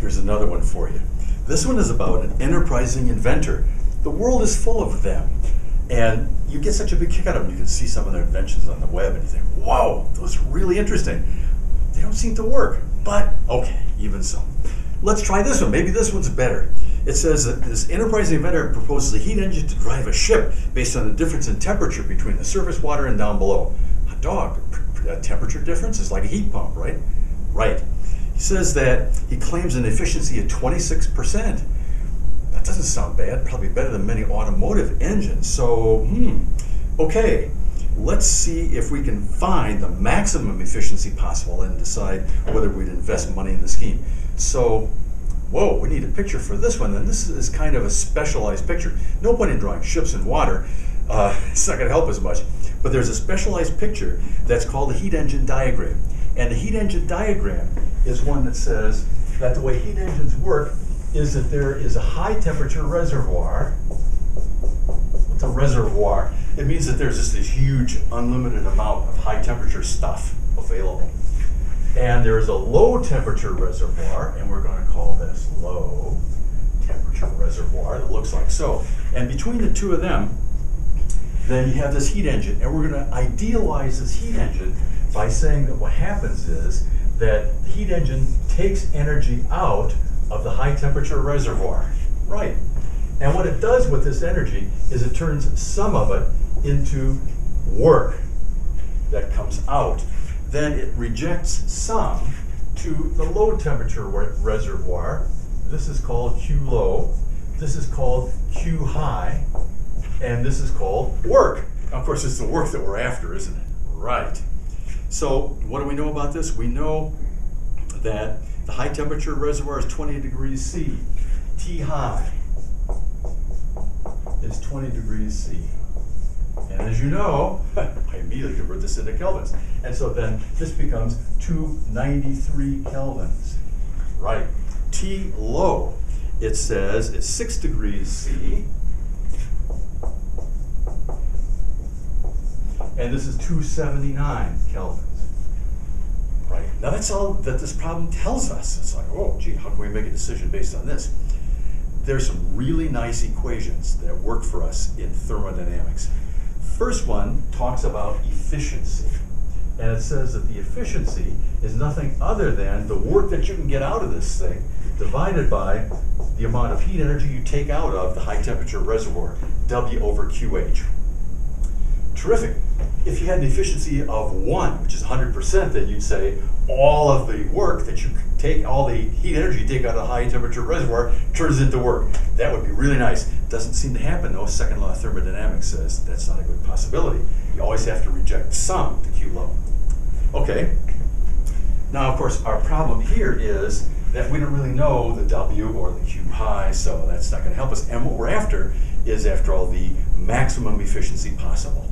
Here's another one for you. This one is about an enterprising inventor. The world is full of them. And you get such a big kick out of them. You can see some of their inventions on the web and you think, wow, those are really interesting. They don't seem to work, but okay, even so. Let's try this one. Maybe this one's better. It says that this enterprising inventor proposes a heat engine to drive a ship based on the difference in temperature between the surface water and down below. A dog, a temperature difference is like a heat pump, right? Right. He says that he claims an efficiency of 26%. That doesn't sound bad, probably better than many automotive engines. So, okay, let's see if we can find the maximum efficiency possible and decide whether we'd invest money in the scheme. So, whoa, we need a picture for this one, and this is kind of a specialized picture. No point in drawing ships in water. It's not going to help as much. But there's a specialized picture that's called the heat engine diagram. And the heat engine diagram is one that says that the way heat engines work is that there is a high temperature reservoir. What's a reservoir? It means that there's just this huge unlimited amount of high temperature stuff available. And there is a low temperature reservoir, and we're going to call this low temperature reservoir that looks like so. And between the two of them, then you have this heat engine, and we're going to idealize this heat engine by saying that what happens is that the heat engine takes energy out of the high temperature reservoir. Right. And what it does with this energy is it turns some of it into work that comes out. Then it rejects some to the low temperature reservoir. This is called Q low. This is called Q high. And this is called work. Of course, it's the work that we're after, isn't it? Right. So what do we know about this? We know that the high temperature reservoir is 20 degrees C. T high is 20 degrees C. And as you know, I immediately convert this into kelvins. And so then this becomes 293 kelvins. Right. T low, it says, is 6 degrees C. And this is 279 kelvins. Right. Now that's all that this problem tells us. It's like, oh, gee, how can we make a decision based on this? There's some really nice equations that work for us in thermodynamics. First one talks about efficiency. And it says that the efficiency is nothing other than the work that you can get out of this thing divided by the amount of heat energy you take out of the high temperature reservoir, W over QH. Terrific. If you had an efficiency of 1, which is 100%, then you'd say all of the work that you take, all the heat energy you take out of the high temperature reservoir turns into work. That would be really nice. Doesn't seem to happen though. Second law of thermodynamics says that's not a good possibility. You always have to reject some to Q low. Okay. Now, of course, our problem here is that we don't really know the W or the Q high, so that's not going to help us. And what we're after is, after all, the maximum efficiency possible.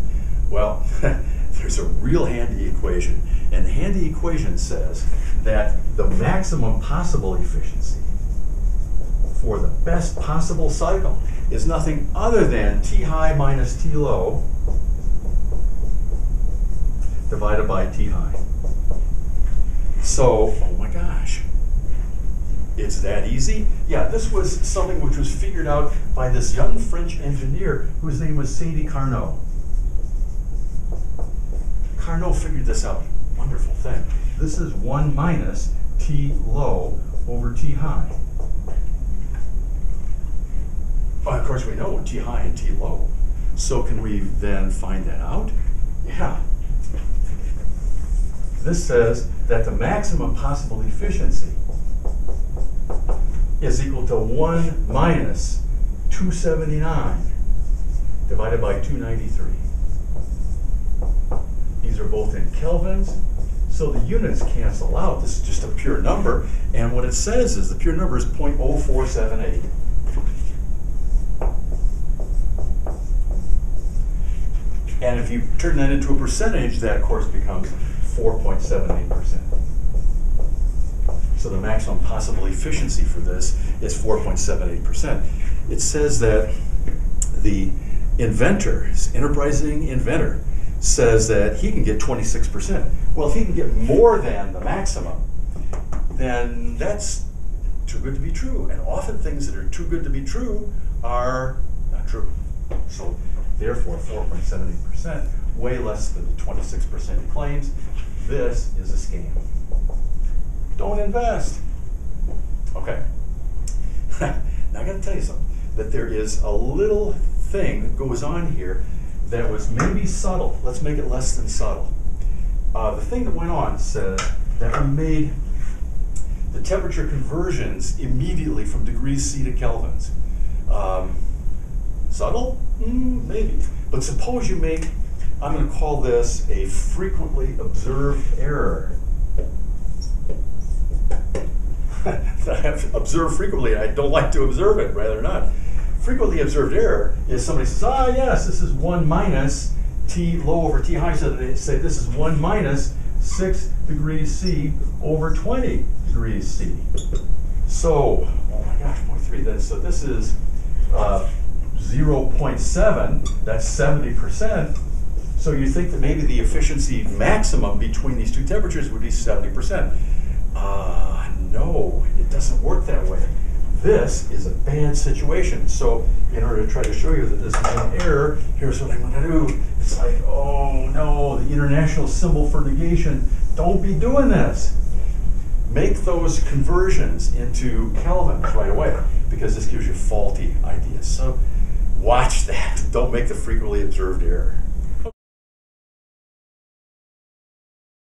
Well, there's a real handy equation, and the handy equation says that the maximum possible efficiency for the best possible cycle is nothing other than T high minus T low divided by T high. So, oh my gosh, it's that easy? Yeah, this was something which was figured out by this young French engineer whose name was Sadi Carnot. Carnot figured this out. Wonderful thing. This is 1 minus T low over T high. Well, of course, we know T high and T low. So can we then find that out? Yeah. This says that the maximum possible efficiency is equal to 1 minus 279 divided by 293. These are both in kelvins, so the units cancel out. This is just a pure number, and what it says is the pure number is 0.0478. And if you turn that into a percentage, that of course becomes 4.78%. So the maximum possible efficiency for this is 4.78%. It says that the inventor, this enterprising inventor, says that he can get 26%. Well, if he can get more than the maximum, then that's too good to be true. And often things that are too good to be true are not true. So therefore, 4.78%, way less than the 26% he claims. This is a scam. Don't invest. Okay. Now I got to tell you something, that there is a little thing that goes on here that was maybe subtle. Let's make it less than subtle. The thing that went on said that we made the temperature conversions immediately from degrees C to kelvins. Subtle? Maybe. But suppose you make, I'm going to call this a frequently observed error. That I have observed frequently. I don't like to observe it, rather not. Frequently observed error is somebody says, yes, this is 1 minus T low over T high. So they say this is 1 minus 6 degrees C over 20 degrees C. So, oh my gosh, 0.3 then. So this is 0.7, that's 70%. So you think that maybe the efficiency maximum between these two temperatures would be 70%. No, it doesn't work that way. This is a bad situation. So in order to try to show you that this is an error, here's what I'm going to do. It's like, oh no, the international symbol for negation. Don't be doing this. Make those conversions into kelvins right away, because this gives you faulty ideas. So watch that. Don't make the frequently observed error.